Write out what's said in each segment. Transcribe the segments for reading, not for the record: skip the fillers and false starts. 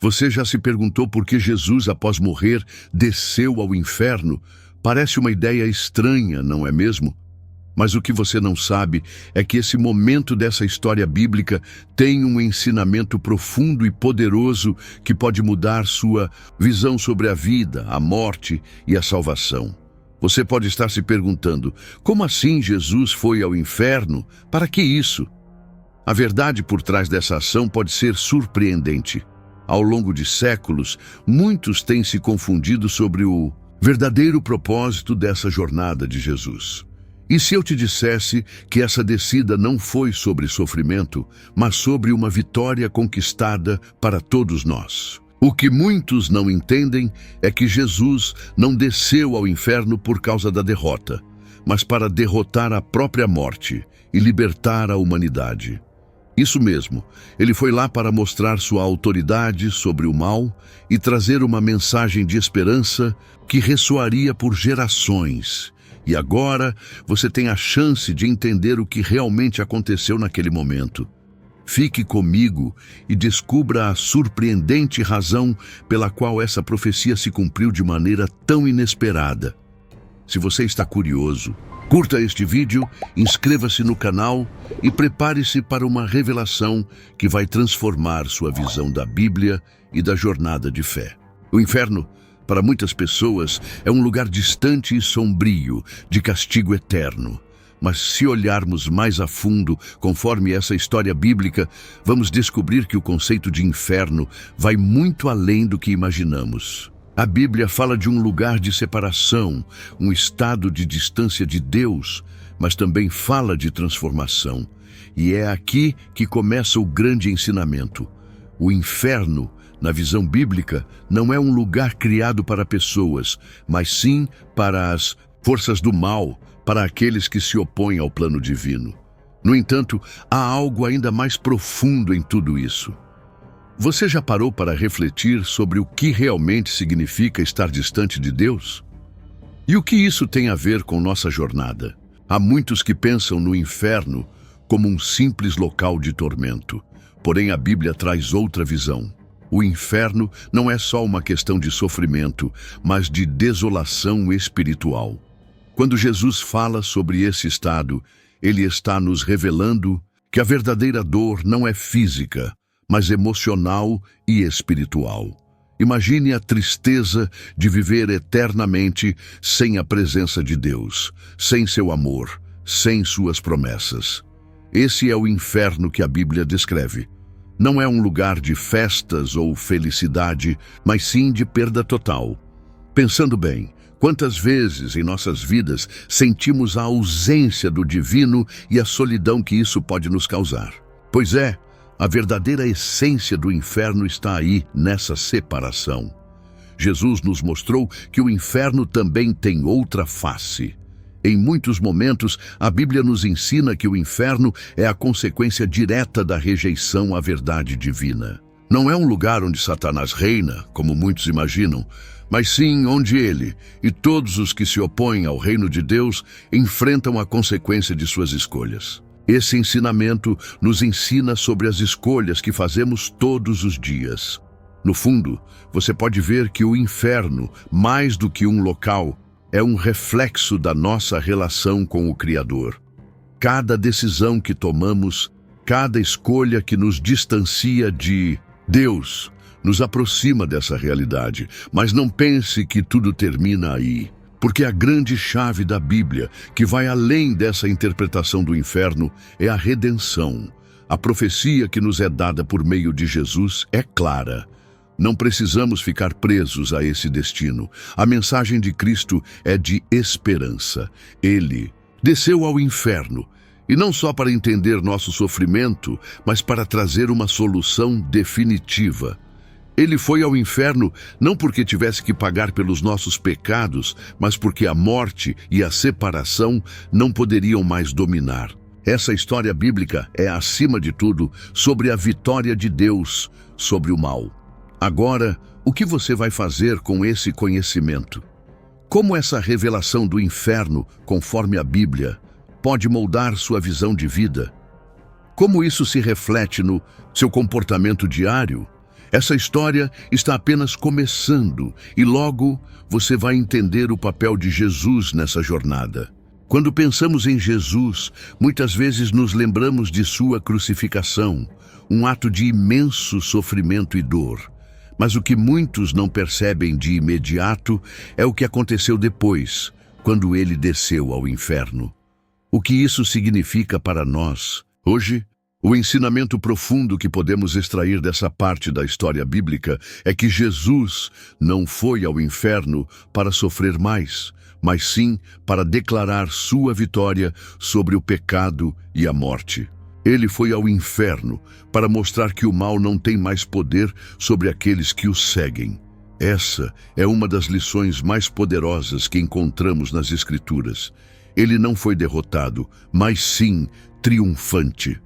Você já se perguntou por que Jesus, após morrer, desceu ao inferno? Parece uma ideia estranha, não é mesmo? Mas o que você não sabe é que esse momento dessa história bíblica tem um ensinamento profundo e poderoso que pode mudar sua visão sobre a vida, a morte e a salvação. Você pode estar se perguntando, como assim Jesus foi ao inferno? Para que isso? A verdade por trás dessa ação pode ser surpreendente. Ao longo de séculos, muitos têm se confundido sobre o verdadeiro propósito dessa jornada de Jesus. E se eu te dissesse que essa descida não foi sobre sofrimento, mas sobre uma vitória conquistada para todos nós? O que muitos não entendem é que Jesus não desceu ao inferno por causa da derrota, mas para derrotar a própria morte e libertar a humanidade. Isso mesmo, ele foi lá para mostrar sua autoridade sobre o mal e trazer uma mensagem de esperança que ressoaria por gerações. E agora você tem a chance de entender o que realmente aconteceu naquele momento. Fique comigo e descubra a surpreendente razão pela qual essa profecia se cumpriu de maneira tão inesperada. Se você está curioso, curta este vídeo, inscreva-se no canal e prepare-se para uma revelação que vai transformar sua visão da Bíblia e da jornada de fé. O inferno, para muitas pessoas, é um lugar distante e sombrio, de castigo eterno. Mas se olharmos mais a fundo, conforme essa história bíblica, vamos descobrir que o conceito de inferno vai muito além do que imaginamos. A Bíblia fala de um lugar de separação, um estado de distância de Deus, mas também fala de transformação. E é aqui que começa o grande ensinamento. O inferno, na visão bíblica, não é um lugar criado para pessoas, mas sim para as forças do mal, para aqueles que se opõem ao plano divino. No entanto, há algo ainda mais profundo em tudo isso. Você já parou para refletir sobre o que realmente significa estar distante de Deus? E o que isso tem a ver com nossa jornada? Há muitos que pensam no inferno como um simples local de tormento. Porém, a Bíblia traz outra visão. O inferno não é só uma questão de sofrimento, mas de desolação espiritual. Quando Jesus fala sobre esse estado, ele está nos revelando que a verdadeira dor não é física, mas emocional e espiritual. Imagine a tristeza de viver eternamente sem a presença de Deus, sem seu amor, sem suas promessas. Esse é o inferno que a Bíblia descreve. Não é um lugar de festas ou felicidade, mas sim de perda total. Pensando bem, quantas vezes em nossas vidas sentimos a ausência do divino e a solidão que isso pode nos causar? Pois é, a verdadeira essência do inferno está aí, nessa separação. Jesus nos mostrou que o inferno também tem outra face. Em muitos momentos, a Bíblia nos ensina que o inferno é a consequência direta da rejeição à verdade divina. Não é um lugar onde Satanás reina, como muitos imaginam, mas sim onde ele e todos os que se opõem ao reino de Deus enfrentam a consequência de suas escolhas. Esse ensinamento nos ensina sobre as escolhas que fazemos todos os dias. No fundo, você pode ver que o inferno, mais do que um local, é um reflexo da nossa relação com o Criador. Cada decisão que tomamos, cada escolha que nos distancia de Deus, nos aproxima dessa realidade. Mas não pense que tudo termina aí. Porque a grande chave da Bíblia, que vai além dessa interpretação do inferno, é a redenção. A profecia que nos é dada por meio de Jesus é clara. Não precisamos ficar presos a esse destino. A mensagem de Cristo é de esperança. Ele desceu ao inferno, e não só para entender nosso sofrimento, mas para trazer uma solução definitiva. Ele foi ao inferno não porque tivesse que pagar pelos nossos pecados, mas porque a morte e a separação não poderiam mais dominar. Essa história bíblica é, acima de tudo, sobre a vitória de Deus sobre o mal. Agora, o que você vai fazer com esse conhecimento? Como essa revelação do inferno, conforme a Bíblia, pode moldar sua visão de vida? Como isso se reflete no seu comportamento diário? Essa história está apenas começando e logo você vai entender o papel de Jesus nessa jornada. Quando pensamos em Jesus, muitas vezes nos lembramos de sua crucificação, um ato de imenso sofrimento e dor. Mas o que muitos não percebem de imediato é o que aconteceu depois, quando ele desceu ao inferno. O que isso significa para nós? Hoje, o ensinamento profundo que podemos extrair dessa parte da história bíblica é que Jesus não foi ao inferno para sofrer mais, mas sim para declarar sua vitória sobre o pecado e a morte. Ele foi ao inferno para mostrar que o mal não tem mais poder sobre aqueles que o seguem. Essa é uma das lições mais poderosas que encontramos nas Escrituras. Ele não foi derrotado, mas sim triunfante.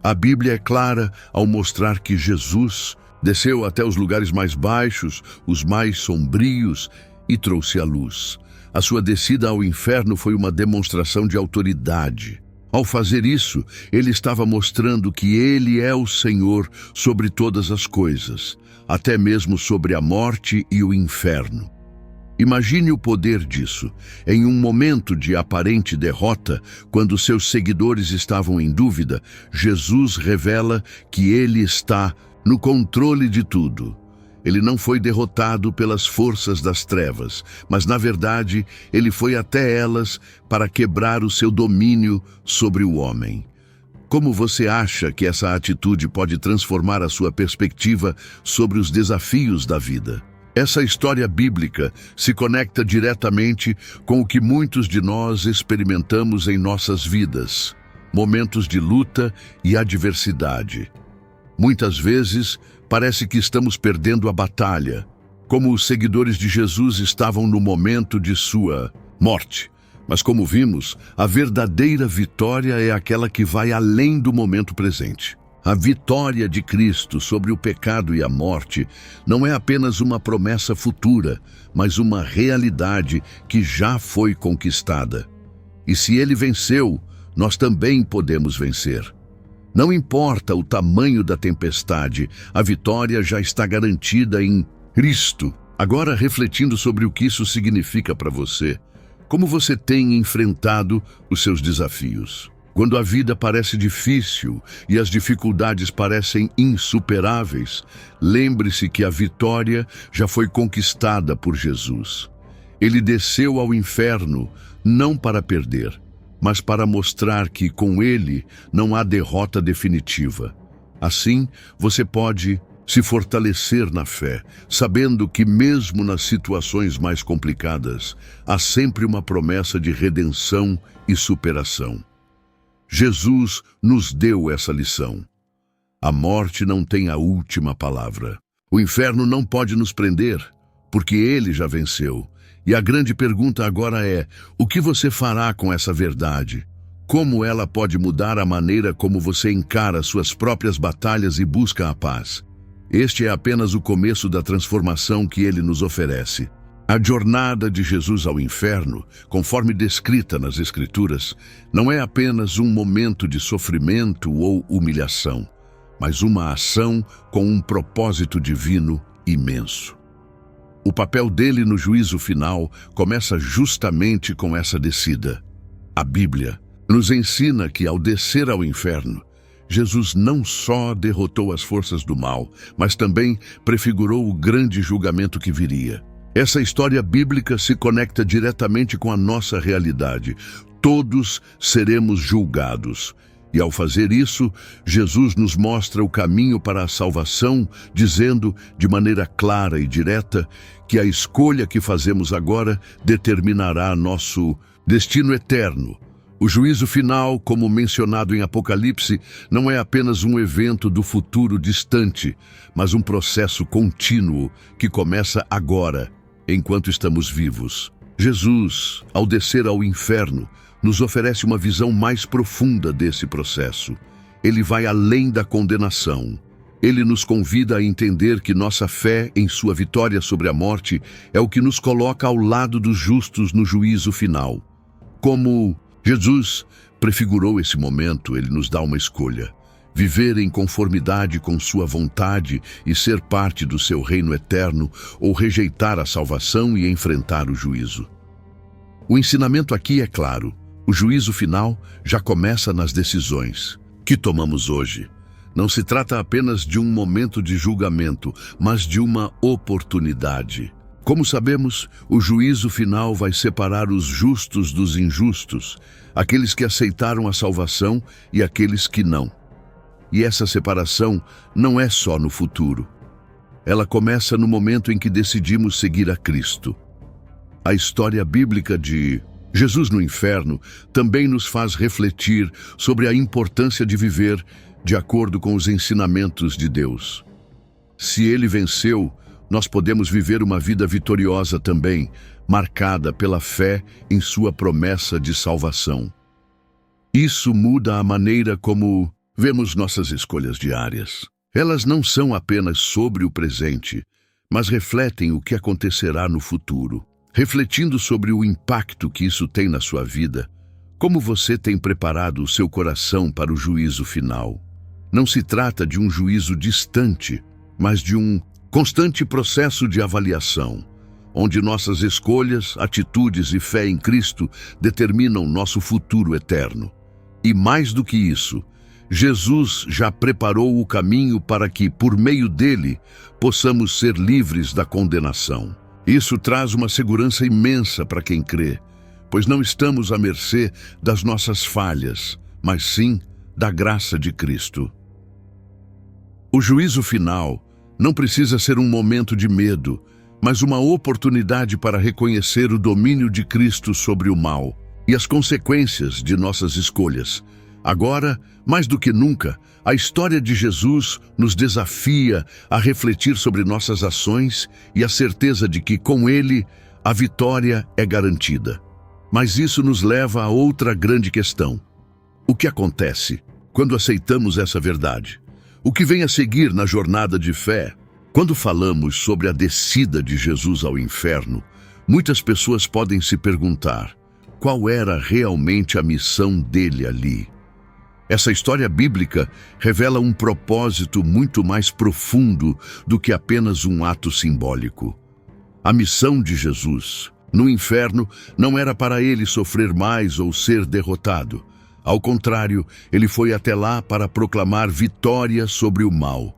A Bíblia é clara ao mostrar que Jesus desceu até os lugares mais baixos, os mais sombrios, e trouxe a luz. A sua descida ao inferno foi uma demonstração de autoridade. Ao fazer isso, ele estava mostrando que ele é o Senhor sobre todas as coisas, até mesmo sobre a morte e o inferno. Imagine o poder disso. Em um momento de aparente derrota, quando seus seguidores estavam em dúvida, Jesus revela que ele está no controle de tudo. Ele não foi derrotado pelas forças das trevas, mas, na verdade, ele foi até elas para quebrar o seu domínio sobre o homem. Como você acha que essa atitude pode transformar a sua perspectiva sobre os desafios da vida? Essa história bíblica se conecta diretamente com o que muitos de nós experimentamos em nossas vidas, momentos de luta e adversidade. Muitas vezes, parece que estamos perdendo a batalha, como os seguidores de Jesus estavam no momento de sua morte. Mas como vimos, a verdadeira vitória é aquela que vai além do momento presente. A vitória de Cristo sobre o pecado e a morte não é apenas uma promessa futura, mas uma realidade que já foi conquistada. E se ele venceu, nós também podemos vencer. Não importa o tamanho da tempestade, a vitória já está garantida em Cristo. Agora, refletindo sobre o que isso significa para você, como você tem enfrentado os seus desafios? Quando a vida parece difícil e as dificuldades parecem insuperáveis, lembre-se que a vitória já foi conquistada por Jesus. Ele desceu ao inferno não para perder, mas para mostrar que com ele não há derrota definitiva. Assim, você pode se fortalecer na fé, sabendo que mesmo nas situações mais complicadas, há sempre uma promessa de redenção e superação. Jesus nos deu essa lição. A morte não tem a última palavra. O inferno não pode nos prender, porque ele já venceu. E a grande pergunta agora é: o que você fará com essa verdade? Como ela pode mudar a maneira como você encara suas próprias batalhas e busca a paz? Este é apenas o começo da transformação que ele nos oferece. A jornada de Jesus ao inferno, conforme descrita nas Escrituras, não é apenas um momento de sofrimento ou humilhação, mas uma ação com um propósito divino imenso. O papel dele no juízo final começa justamente com essa descida. A Bíblia nos ensina que, ao descer ao inferno, Jesus não só derrotou as forças do mal, mas também prefigurou o grande julgamento que viria. Essa história bíblica se conecta diretamente com a nossa realidade. Todos seremos julgados. E ao fazer isso, Jesus nos mostra o caminho para a salvação, dizendo de maneira clara e direta que a escolha que fazemos agora determinará nosso destino eterno. O juízo final, como mencionado em Apocalipse, não é apenas um evento do futuro distante, mas um processo contínuo que começa agora, enquanto estamos vivos. Jesus, ao descer ao inferno, nos oferece uma visão mais profunda desse processo. Ele vai além da condenação. Ele nos convida a entender que nossa fé em sua vitória sobre a morte é o que nos coloca ao lado dos justos no juízo final. Como Jesus prefigurou esse momento, ele nos dá uma escolha: viver em conformidade com sua vontade e ser parte do seu reino eterno, ou rejeitar a salvação e enfrentar o juízo. O ensinamento aqui é claro: o juízo final já começa nas decisões que tomamos hoje. Não se trata apenas de um momento de julgamento, mas de uma oportunidade. Como sabemos, o juízo final vai separar os justos dos injustos, aqueles que aceitaram a salvação e aqueles que não. E essa separação não é só no futuro. Ela começa no momento em que decidimos seguir a Cristo. A história bíblica de Jesus no inferno também nos faz refletir sobre a importância de viver de acordo com os ensinamentos de Deus. Se ele venceu, nós podemos viver uma vida vitoriosa também, marcada pela fé em sua promessa de salvação. Isso muda a maneira como vemos nossas escolhas diárias. Elas não são apenas sobre o presente, mas refletem o que acontecerá no futuro. Refletindo sobre o impacto que isso tem na sua vida, como você tem preparado o seu coração para o juízo final? Não se trata de um juízo distante, mas de um constante processo de avaliação, onde nossas escolhas, atitudes e fé em Cristo determinam nosso futuro eterno. E mais do que isso, Jesus já preparou o caminho para que, por meio dele, possamos ser livres da condenação. Isso traz uma segurança imensa para quem crê, pois não estamos à mercê das nossas falhas, mas sim da graça de Cristo. O juízo final não precisa ser um momento de medo, mas uma oportunidade para reconhecer o domínio de Cristo sobre o mal e as consequências de nossas escolhas. Agora, mais do que nunca, a história de Jesus nos desafia a refletir sobre nossas ações e a certeza de que, com ele, a vitória é garantida. Mas isso nos leva a outra grande questão. O que acontece quando aceitamos essa verdade? O que vem a seguir na jornada de fé? Quando falamos sobre a descida de Jesus ao inferno, muitas pessoas podem se perguntar: qual era realmente a missão dele ali? Essa história bíblica revela um propósito muito mais profundo do que apenas um ato simbólico. A missão de Jesus no inferno não era para ele sofrer mais ou ser derrotado. Ao contrário, ele foi até lá para proclamar vitória sobre o mal.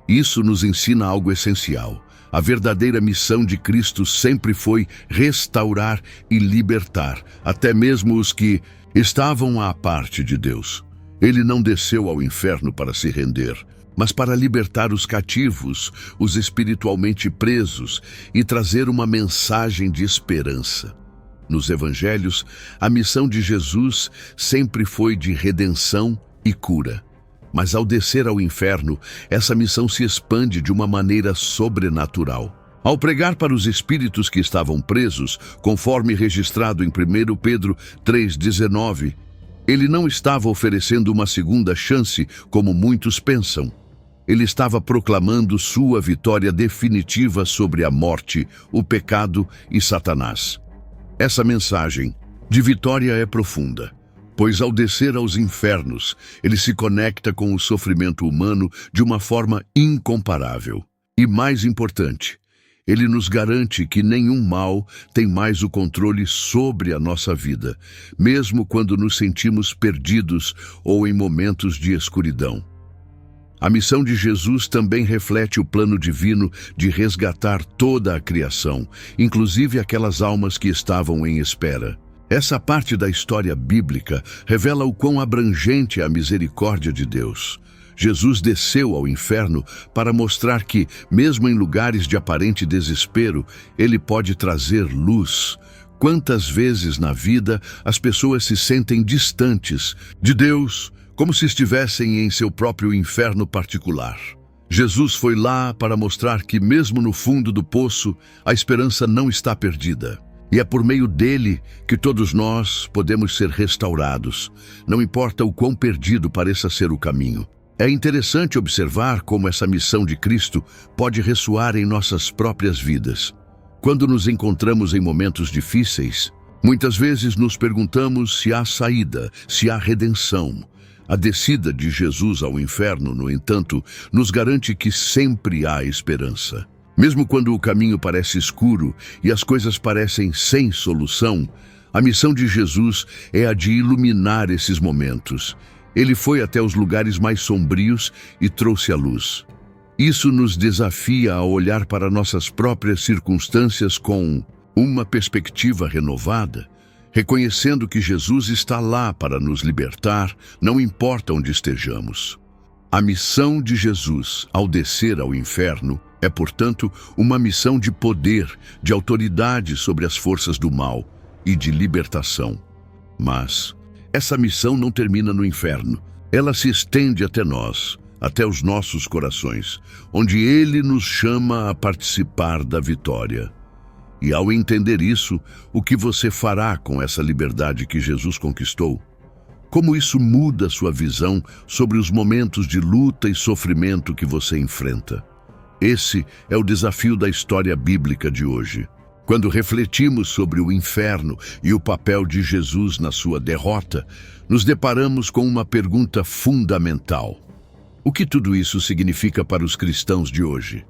Isso nos ensina algo essencial. A verdadeira missão de Cristo sempre foi restaurar e libertar, até mesmo os que estavam à parte de Deus. Ele não desceu ao inferno para se render, mas para libertar os cativos, os espiritualmente presos, e trazer uma mensagem de esperança. Nos evangelhos, a missão de Jesus sempre foi de redenção e cura. Mas ao descer ao inferno, essa missão se expande de uma maneira sobrenatural. Ao pregar para os espíritos que estavam presos, conforme registrado em 1 Pedro 3,19, ele não estava oferecendo uma segunda chance, como muitos pensam. Ele estava proclamando sua vitória definitiva sobre a morte, o pecado e Satanás. Essa mensagem de vitória é profunda, pois ao descer aos infernos, ele se conecta com o sofrimento humano de uma forma incomparável. E mais importante, ele nos garante que nenhum mal tem mais o controle sobre a nossa vida, mesmo quando nos sentimos perdidos ou em momentos de escuridão. A missão de Jesus também reflete o plano divino de resgatar toda a criação, inclusive aquelas almas que estavam em espera. Essa parte da história bíblica revela o quão abrangente é a misericórdia de Deus. Jesus desceu ao inferno para mostrar que, mesmo em lugares de aparente desespero, ele pode trazer luz. Quantas vezes na vida as pessoas se sentem distantes de Deus, como se estivessem em seu próprio inferno particular. Jesus foi lá para mostrar que, mesmo no fundo do poço, a esperança não está perdida. E é por meio dele que todos nós podemos ser restaurados, não importa o quão perdido pareça ser o caminho. É interessante observar como essa missão de Cristo pode ressoar em nossas próprias vidas. Quando nos encontramos em momentos difíceis, muitas vezes nos perguntamos se há saída, se há redenção. A descida de Jesus ao inferno, no entanto, nos garante que sempre há esperança. Mesmo quando o caminho parece escuro e as coisas parecem sem solução, a missão de Jesus é a de iluminar esses momentos. Ele foi até os lugares mais sombrios e trouxe a luz. Isso nos desafia a olhar para nossas próprias circunstâncias com uma perspectiva renovada, reconhecendo que Jesus está lá para nos libertar, não importa onde estejamos. A missão de Jesus ao descer ao inferno é, portanto, uma missão de poder, de autoridade sobre as forças do mal e de libertação. Mas essa missão não termina no inferno. Ela se estende até nós, até os nossos corações, onde Ele nos chama a participar da vitória. E ao entender isso, o que você fará com essa liberdade que Jesus conquistou? Como isso muda sua visão sobre os momentos de luta e sofrimento que você enfrenta? Esse é o desafio da história bíblica de hoje. Quando refletimos sobre o inferno e o papel de Jesus na sua derrota, nos deparamos com uma pergunta fundamental. O que tudo isso significa para os cristãos de hoje?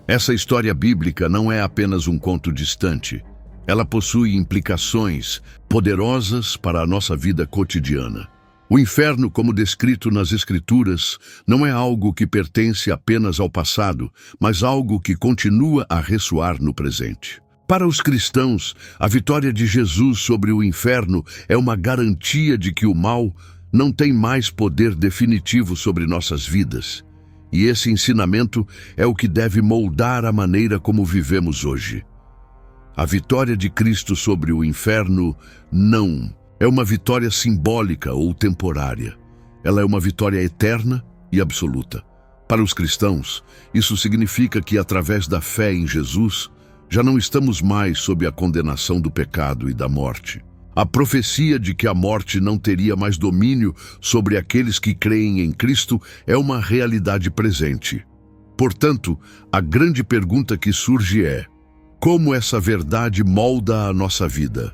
Essa história bíblica não é apenas um conto distante. Ela possui implicações poderosas para a nossa vida cotidiana. O inferno, como descrito nas Escrituras, não é algo que pertence apenas ao passado, mas algo que continua a ressoar no presente. Para os cristãos, a vitória de Jesus sobre o inferno é uma garantia de que o mal não tem mais poder definitivo sobre nossas vidas. E esse ensinamento é o que deve moldar a maneira como vivemos hoje. A vitória de Cristo sobre o inferno não é uma vitória simbólica ou temporária. Ela é uma vitória eterna e absoluta. Para os cristãos, isso significa que, através da fé em Jesus, já não estamos mais sob a condenação do pecado e da morte. A profecia de que a morte não teria mais domínio sobre aqueles que creem em Cristo é uma realidade presente. Portanto, a grande pergunta que surge é: como essa verdade molda a nossa vida?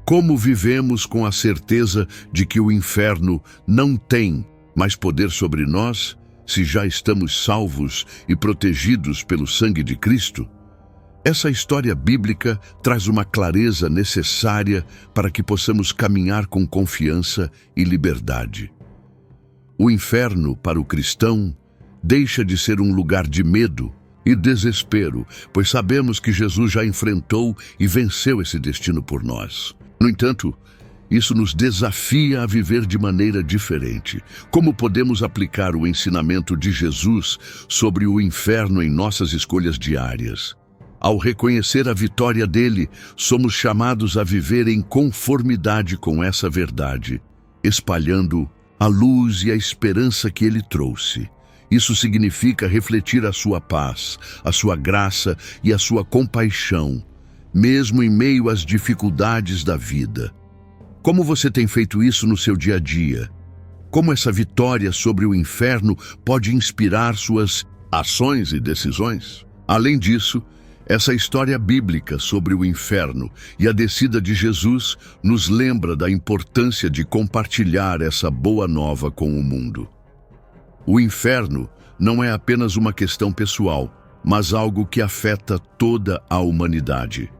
Como vivemos com a certeza de que o inferno não tem mais poder sobre nós, se já estamos salvos e protegidos pelo sangue de Cristo? Essa história bíblica traz uma clareza necessária para que possamos caminhar com confiança e liberdade. O inferno, para o cristão, deixa de ser um lugar de medo e desespero, pois sabemos que Jesus já enfrentou e venceu esse destino por nós. No entanto, isso nos desafia a viver de maneira diferente. Como podemos aplicar o ensinamento de Jesus sobre o inferno em nossas escolhas diárias? Ao reconhecer a vitória dele, somos chamados a viver em conformidade com essa verdade, espalhando a luz e a esperança que ele trouxe. Isso significa refletir a sua paz, a sua graça e a sua compaixão, mesmo em meio às dificuldades da vida. Como você tem feito isso no seu dia a dia? Como essa vitória sobre o inferno pode inspirar suas ações e decisões? Além disso, essa história bíblica sobre o inferno e a descida de Jesus nos lembra da importância de compartilhar essa boa nova com o mundo. O inferno não é apenas uma questão pessoal, mas algo que afeta toda a humanidade.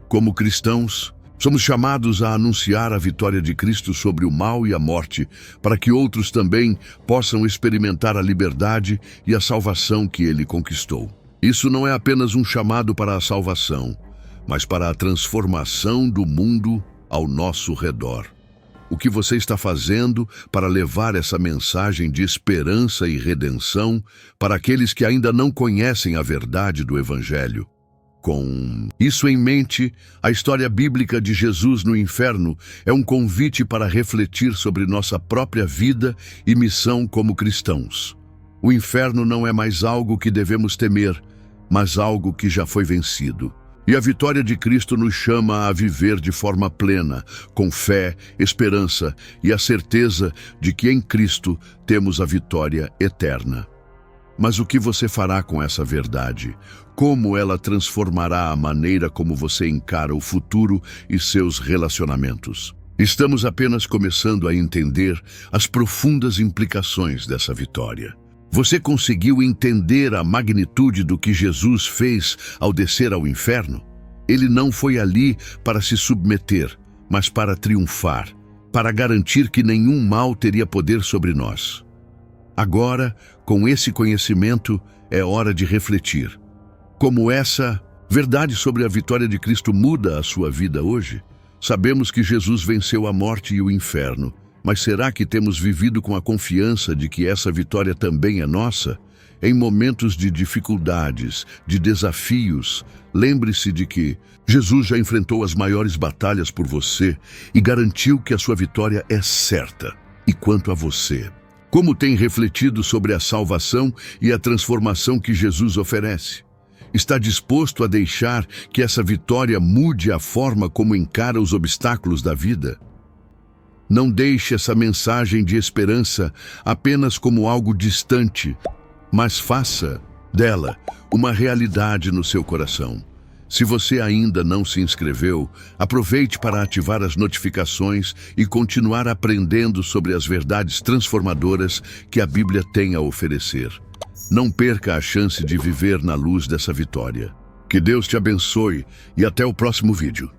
Como cristãos, somos chamados a anunciar a vitória de Cristo sobre o mal e a morte, para que outros também possam experimentar a liberdade e a salvação que ele conquistou. Isso não é apenas um chamado para a salvação, mas para a transformação do mundo ao nosso redor. O que você está fazendo para levar essa mensagem de esperança e redenção para aqueles que ainda não conhecem a verdade do Evangelho? Com isso em mente, a história bíblica de Jesus no inferno é um convite para refletir sobre nossa própria vida e missão como cristãos. O inferno não é mais algo que devemos temer, mas algo que já foi vencido. E a vitória de Cristo nos chama a viver de forma plena, com fé, esperança e a certeza de que em Cristo temos a vitória eterna. Mas o que você fará com essa verdade? Como ela transformará a maneira como você encara o futuro e seus relacionamentos? Estamos apenas começando a entender as profundas implicações dessa vitória. Você conseguiu entender a magnitude do que Jesus fez ao descer ao inferno? Ele não foi ali para se submeter, mas para triunfar, para garantir que nenhum mal teria poder sobre nós. Agora, com esse conhecimento, é hora de refletir. Como essa verdade sobre a vitória de Cristo muda a sua vida hoje? Sabemos que Jesus venceu a morte e o inferno, mas será que temos vivido com a confiança de que essa vitória também é nossa? Em momentos de dificuldades, de desafios, lembre-se de que Jesus já enfrentou as maiores batalhas por você e garantiu que a sua vitória é certa. E quanto a você, como tem refletido sobre a salvação e a transformação que Jesus oferece? Está disposto a deixar que essa vitória mude a forma como encara os obstáculos da vida? Não deixe essa mensagem de esperança apenas como algo distante, mas faça dela uma realidade no seu coração. Se você ainda não se inscreveu, aproveite para ativar as notificações e continuar aprendendo sobre as verdades transformadoras que a Bíblia tem a oferecer. Não perca a chance de viver na luz dessa vitória. Que Deus te abençoe e até o próximo vídeo.